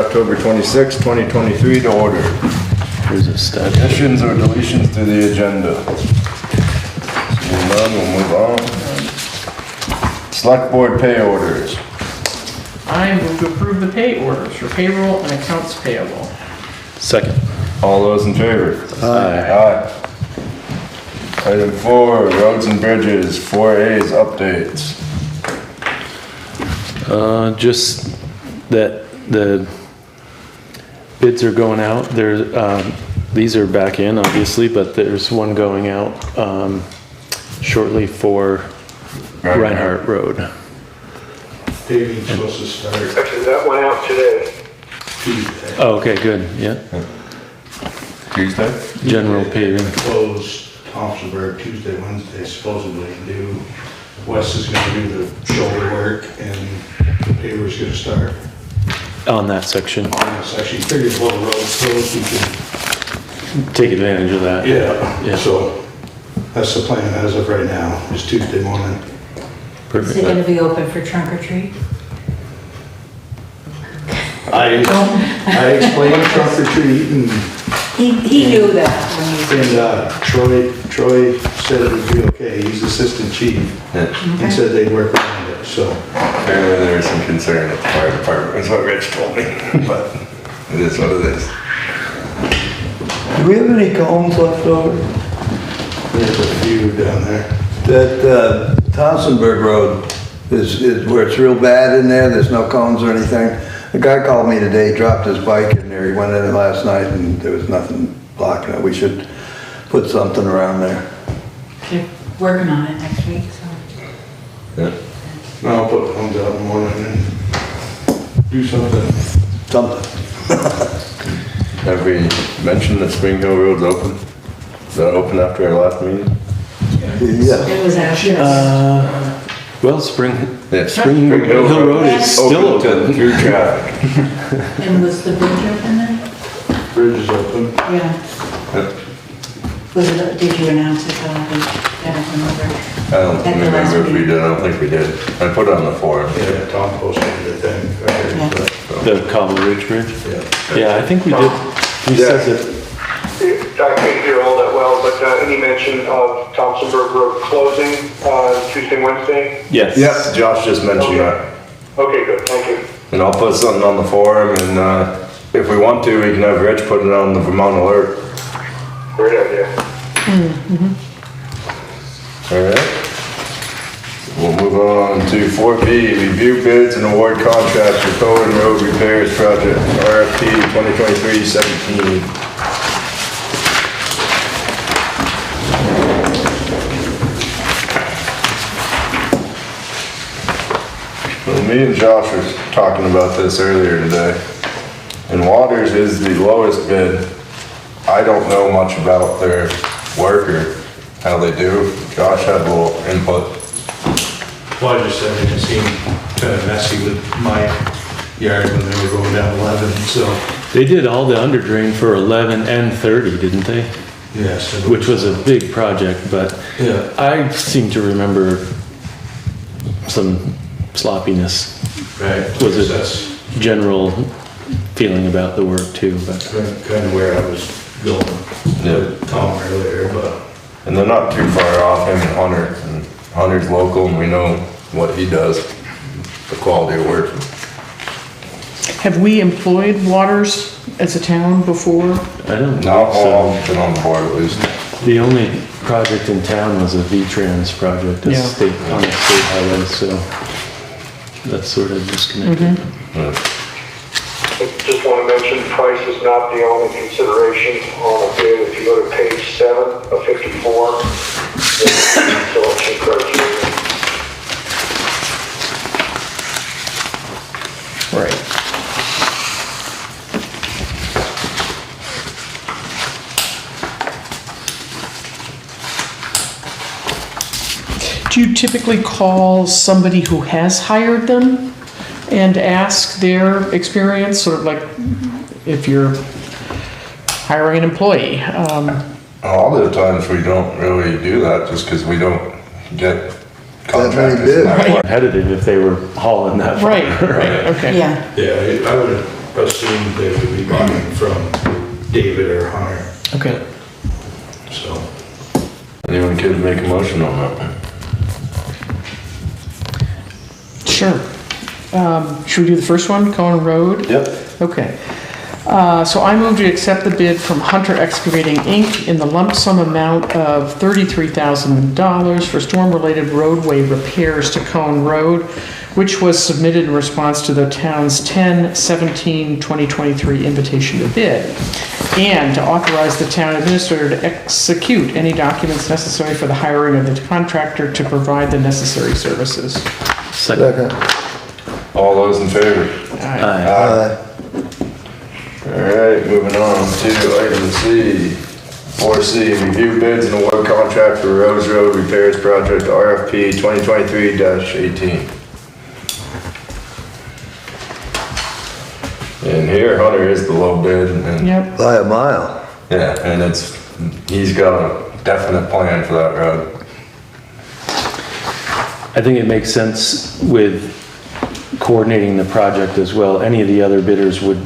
October 26, 2023 to order. Here's a stat. Additions or deletions to the agenda? Seeing none, we'll move on. Select board pay orders. I move to approve the pay orders for payroll and accounts payable. Second. All those in favor? Aye. Item 4, roads and bridges, 4A's updates. Just that the bids are going out. These are back in, obviously, but there's one going out shortly for Reinhardt Road. Paving's supposed to start Actually, that went out today. Tuesday. Oh, okay, good, yeah. Tuesday? General paving. Closed Thompsonburg Tuesday, Wednesday supposedly. Wes is gonna do the shoulder work and the paver's gonna start On that section. on this. Actually, figured while the road's closed, we can, Take advantage of that. yeah, so that's the plan as of right now, is Tuesday morning. Is it Perfect. gonna be open for trunk or treat? I explained trunk or treat and He knew that when he Troy said it would be okay. He's assistant chief. He said they'd work around it, so. Apparently there was some concern at the fire department, is what Rich told me, but it is what it is. Do we have any cones left over? There's a few down there. That Townsendburg Road is where it's real bad in there, there's no cones or anything. A guy called me today, dropped his bike in there, he went in it last night and there was nothing blocking it. We should put something around there. They're working on it next week, so. Yeah. I'll put cones out in the morning and do something. Something. Have we mentioned that Spring Hill Road's open? Is that open after our last meeting? Yeah. It was after. Well, Spring Yeah. Hill Road is still open. Through traffic. And was the bridge open then? Bridge is open. Yeah. Yep. Did you announce it, I don't remember. I don't At the last remember if we meeting. did, I don't think we did. I put it on the forum. Yeah, Tom posted the thing. The Cobble Ridge Bridge? Yeah. Yeah, I think we did. He says that, I couldn't hear all that well, but any mention of Thompsonburg Road closing Tuesday, Wednesday? yes. Yes, Josh just mentioned that. Okay, good, thank you. And I'll put something on the forum and if we want to, we can have Rich put it on the Vermont Alert. Great idea. Alright. We'll move on to 4B, review bids and award contracts for Cohen Road Repairs Project, RFP 2023-17. Well, me and Josh were talking about this earlier today, and Waters is the lowest bid. I don't know much about their work or how they do. Josh had a little input. Well, I just said it seemed kind of messy with my yard when they were going down 11, so. They did all the under drain for 11 and 30, didn't they? Yes. Which was a big project, but Yeah. I seem to remember some sloppiness. Right. Was it- That's General feeling about the work too, but kind of where I was going with Tom earlier, but. And they're not too far off, him and Hunter. And Hunter's local and we know what he does, the quality of work. Have we employed Waters as a town before? I don't Not think all, so. been on the board at least. The only project in town was a V-Trans project, Yeah. on a state highway, so that's sort of disconnected. Yeah. I just want to mention, price is not the only consideration on a bid. If you go to page 7 of 54, there's selection criteria. Right. Do you typically call somebody who has hired them and ask their experience, sort of like if you're hiring an employee? A lot of the times we don't really do that just because we don't get contractors. bid. that way. Competitive if they were hauling that far. Right, okay. Yeah. Yeah, I would have assumed they would be buying from David or Hunter, Okay. so. Anyone care to make a motion on that one? Sure. Should we do the first one, Cohen Road? Yep. Okay. So I move to accept the bid from Hunter Excavating, Inc. in the lump sum amount of $33,000 for storm-related roadway repairs to Cohen Road, which was submitted in response to the town's 10/17/2023 invitation to bid, and to authorize the town administrator to execute any documents necessary for the hiring of the contractor to provide the necessary services. Second. All those in favor? Aye. Aye. Alright, moving on to item C. 4C, review bids and award contract for Rose Road Repairs Project RFP 2023-18. And here Hunter is the low bid and, Yep. By a mile. yeah, and he's got a definite plan for that road. I think it makes sense with coordinating the project as well. Any of the other bidders would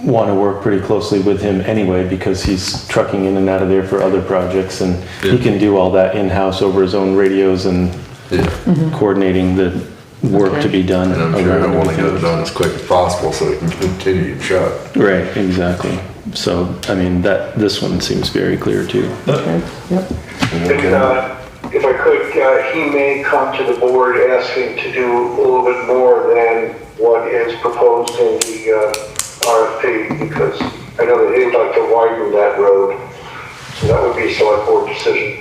want to work pretty closely with him anyway, because he's trucking in and out of there for other projects, and he can do all that in-house over his own radios and Yeah. coordinating the work to be done. And I'm sure around he'll want to get it everything. done as quick as possible so he can continue to truck. Right, exactly. So, I mean, this one seems very clear too. Okay. Yep. Okay. If I could, he may come to the board asking to do a little bit more than what is proposed in the RFP, because I know that he'd like to widen that road. So that would be a select board decision.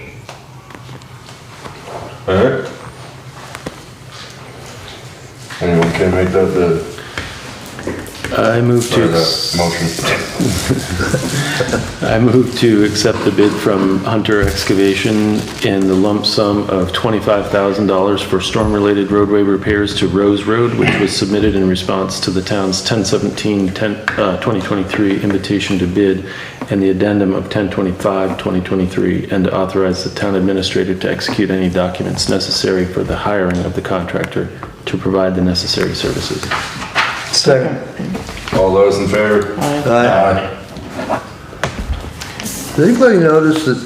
Alright. Anyone can make that bid? I move Or to, that motion? I move to accept the bid from Hunter Excavation in the lump sum of $25,000 for storm-related roadway repairs to Rose Road, which was submitted in response to the town's 10/17/2023 invitation to bid and the addendum of 10/25/2023, and to authorize the town administrator to execute any documents necessary for the hiring of the contractor to provide the necessary services. Second. All those in favor? Aye. Did anybody notice that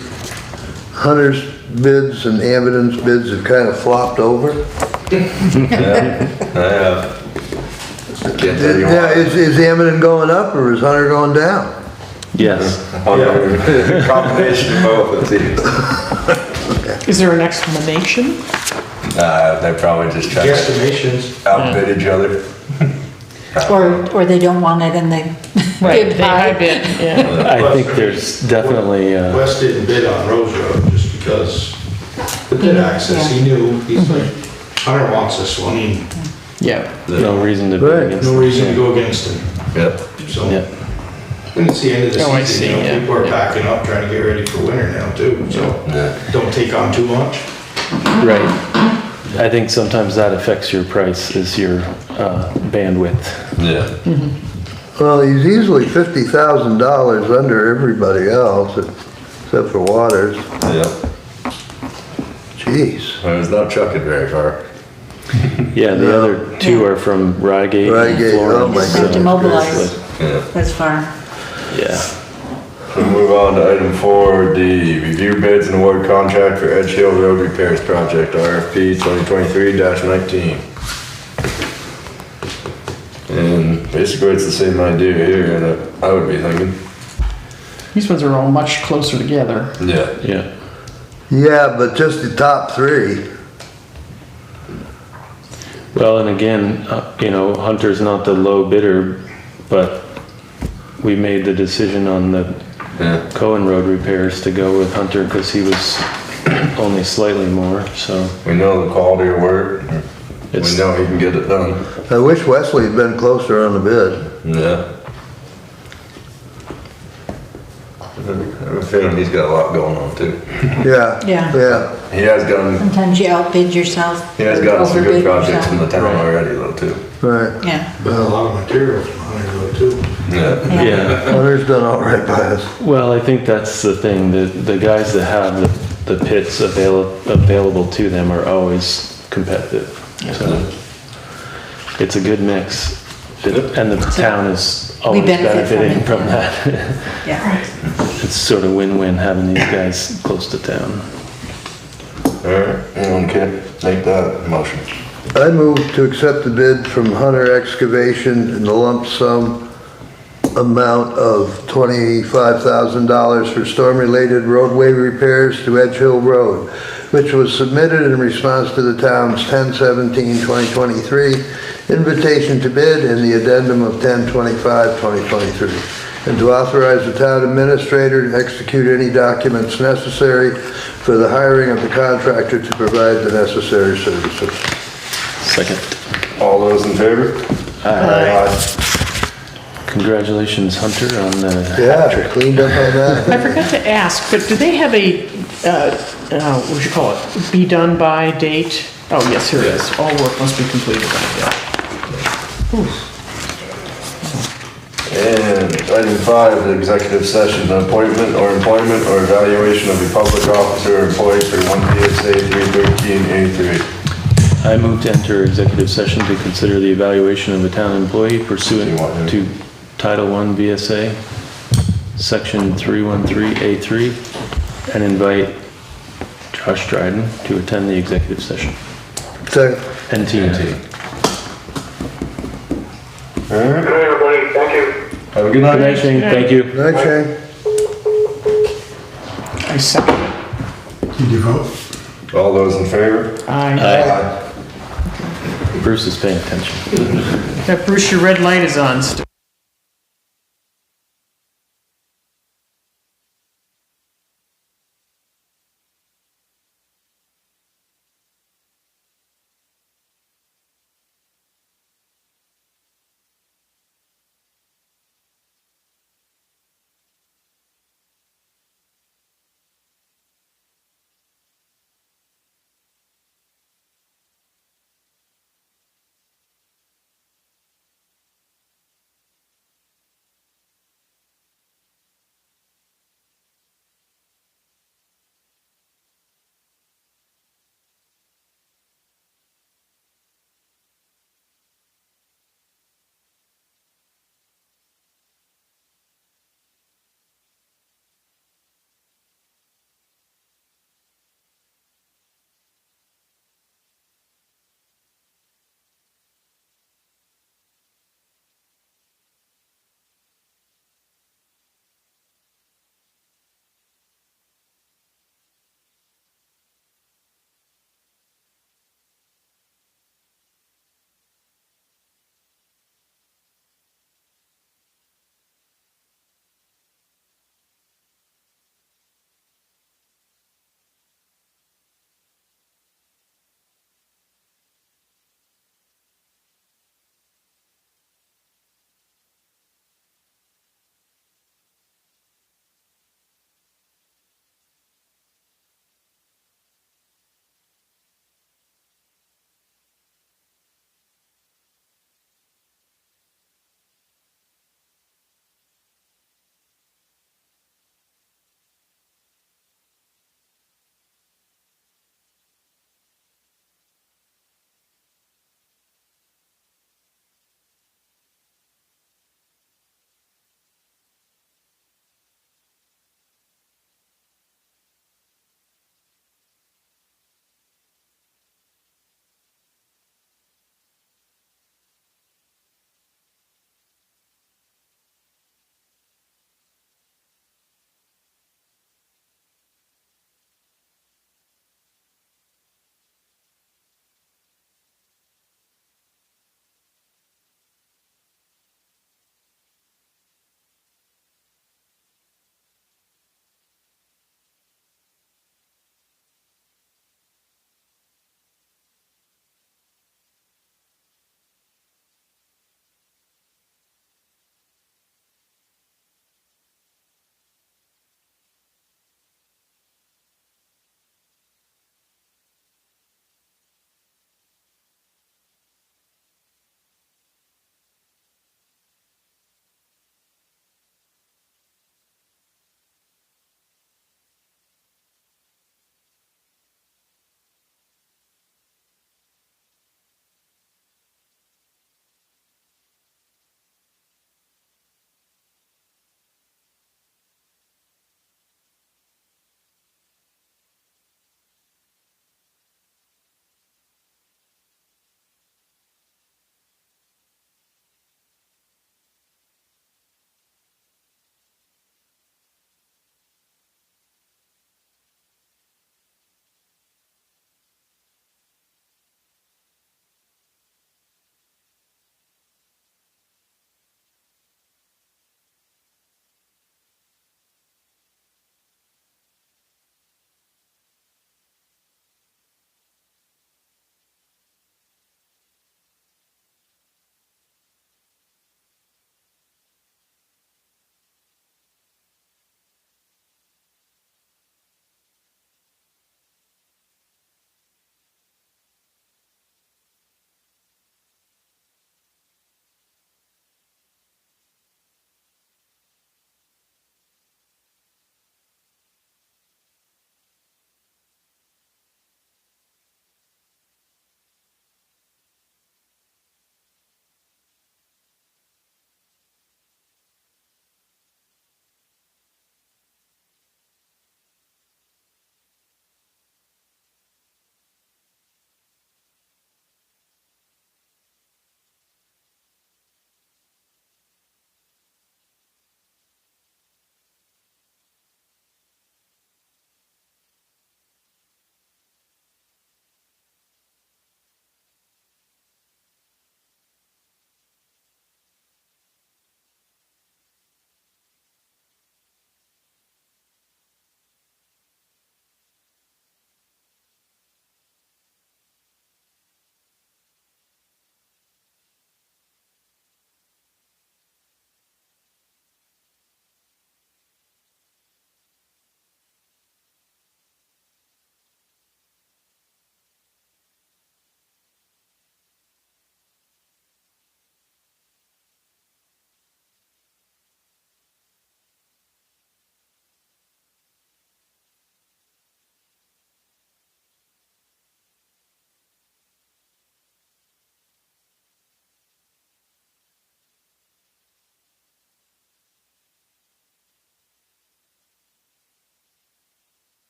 Hunter's bids and ambulance bids have kind of flopped over? Yeah, I have. Can't tell you Yeah, why. is Hammond going up or is Hunter going down? Yes. Combination of both, it seems. Is there an explanation? They probably just tried to Guesstimations, outbid each other. Or they don't want it and they bid They high high. bid, yeah. I think there's definitely, Wes didn't bid on Rose Road just because the bid access, he knew, he's like, Hunter wants this one, Yeah. no reason to bid Right. against. no reason to go against him, Yep. so. Yeah. And it's the end of the Oh, I season, see, you know, yeah, people are yeah. packing up, trying to get ready for winter now too, so Yeah. don't take on too much. Right. I think sometimes that affects your price, is your bandwidth. Yeah. Well, he's easily $50,000 under everybody else except for Waters. Yep. Jeez. Well, it's not trucking very far. Yeah, the other two are from Reigate and Reigate, oh Florence. my Just have to mobilize. Yeah. That's far. Yeah. We'll move on to item 4D, review bids and award contract for Edge Hill Road Repairs Project, RFP 2023-19. And basically it's the same idea here, and I would be thinking. These ones are all much closer together. Yeah. Yeah. Yeah, but just the top three. Well, and again, Hunter's not the low bidder, but we made the decision on the Yeah. Cohen Road repairs to go with Hunter because he was only slightly more, so. We know the quality of work, we It's- know he can get it done. I wish Wesley had been closer on the bid. Yeah. I have a feeling he's got a lot going on too. Yeah. Yeah. Yeah. He has gotten Sometimes you outbid yourself. He has gotten some good overbid projects in yourself. the town already though, too. Right. Yeah. But a lot of material from Hunter though too. Yeah. Yeah. Hunter's done all right by us. Well, I think that's the thing, the guys that have the pits available to them are always competitive. So it's a good mix. And the town is always benefit from benefiting it, from yeah. that. Yeah. It's sort of win-win having these guys close to town. Alright, anyone can make that motion? I move to accept the bid from Hunter Excavation in the lump sum amount of $25,000 for storm-related roadway repairs to Edge Hill Road, which was submitted in response to the town's 10/17/2023 invitation to bid and the addendum of 10/25/2023, and to authorize the town administrator to execute any documents necessary for the hiring of the contractor to provide the necessary services. Second. All those in favor? Aye. Congratulations, Hunter, on the Yeah, cleaned up on that. I forgot to ask, but do they have a, what would you call it, be done by date? Oh, yes, here it is. All work must be completed by date. And item 5, the executive session, the appointment or employment or evaluation of a public officer or employee for 1 VSA 313A3. I move to enter executive session to consider the evaluation of a town employee pursuant to Title I VSA, Section 313A3, and invite Josh Dryden to attend the executive session. Second. And TNT. Alright, Good night, everybody, thank you. have a good Good night. night, Shane. Thank you. Night, Shane. I second it. Did you vote? All those in favor? Aye. Bruce is paying attention. Yeah, Bruce, your red light is on still.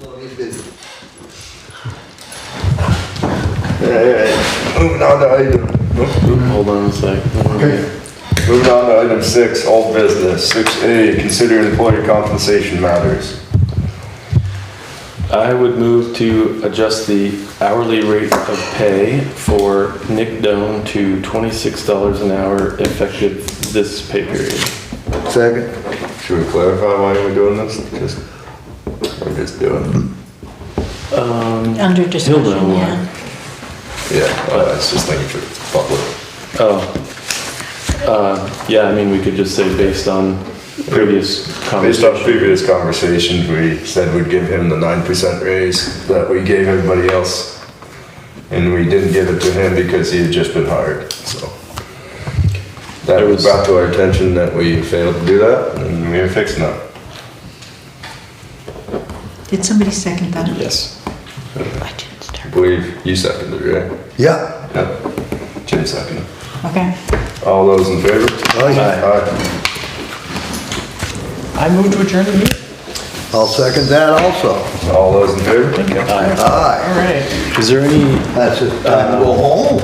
Alright, moving on to item, Hold on a sec. moving on to item 6, old business. 6A, consider employee compensation matters. I would move to adjust the hourly rate of pay for Nick Doan to $26 an hour effective this pay period. Second? Should we clarify why we're doing this? We're just doing it. Under discussion, Hilda, yeah. Yeah, it's just thinking for the public. Yeah, I mean, we could just say based on previous Based conversation. on previous conversations, we said we'd give him the 9% raise that we gave everybody else. And we didn't give it to him because he had just been hired, so. That was brought to our attention that we failed to do that, and we are fixing that. Did somebody second that? Yes. I believe you seconded it, right? Yeah. Yep. Jim seconded. Okay. All those in favor? Aye. I move to adjourn the meeting. I'll second that also. All those in favor? Aye. Aye. All right. Is there any That's it, time to go home.